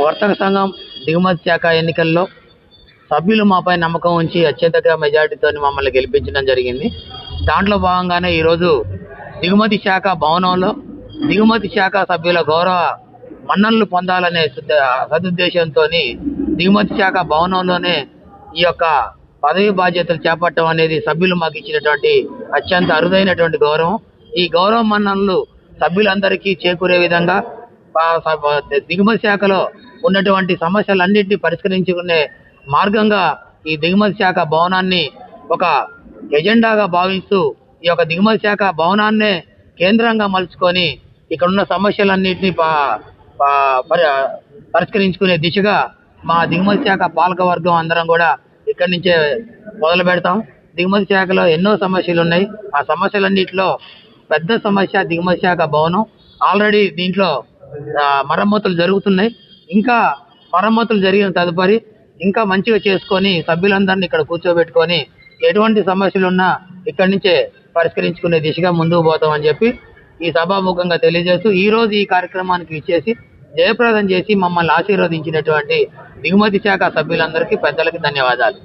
వర్తక సంఘం దిగుమతి శాఖ ఎన్నికల్లో సభ్యులు మాపై నమ్మకం ఉంచి అత్యధిక మెజార్టీతో మమ్మల్ని గెలిపించడం జరిగింది. దాంట్లో భాగంగానే ఈరోజు దిగుమతి శాఖ భవనంలో దిగుమతి శాఖ సభ్యుల గౌరవ మన్ననలు పొందాలనే సదుద్దేశంతో దిగుమతి శాఖ భవనంలోనే ఈ యొక్క పదవి బాధ్యతలు చేపట్టడం అనేది సభ్యులు మాకు ఇచ్చినటువంటి అత్యంత అరుదైనటువంటి గౌరవం. ఈ గౌరవ మన్ననలు సభ్యులందరికీ చేకూరే విధంగా దిగుమతి శాఖలో ఉన్నటువంటి సమస్యలన్నింటినీ పరిష్కరించుకునే మార్గంగా ఈ దిగుమతి శాఖ భవనాన్ని ఒక ఎజెండాగా భావిస్తూ ఈ యొక్క దిగుమతి శాఖ భవనాన్నే కేంద్రంగా మలుచుకొని ఇక్కడ ఉన్న సమస్యలన్నింటినీ పరిష్కరించుకునే దిశగా మా దిగుమతి శాఖ పాలక వర్గం అందరం కూడా ఇక్కడి నుంచే మొదలు పెడతాం. దిగుమతి శాఖలో ఎన్నో సమస్యలు ఉన్నాయి. ఆ సమస్యలన్నింటిలో పెద్ద సమస్య దిగుమతి శాఖ భవనం. ఆల్రెడీ దీంట్లో మరమ్మతులు జరుగుతున్నాయి. ఇంకా మరమ్మతులు జరిగిన తదుపరి ఇంకా మంచిగా చేసుకొని సభ్యులందరినీ ఇక్కడ కూర్చోబెట్టుకొని ఎటువంటి సమస్యలు ఉన్నా ఇక్కడి నుంచే పరిష్కరించుకునే దిశగా ముందుకు పోతామని చెప్పి ఈ సభాముఖంగా తెలియజేస్తూ ఈ రోజు ఈ కార్యక్రమానికి ఇచ్చేసి జయప్రదం చేసి మమ్మల్ని ఆశీర్వదించినటువంటి దిగుమతి శాఖ సభ్యులందరికీ పెద్దలకి ధన్యవాదాలు.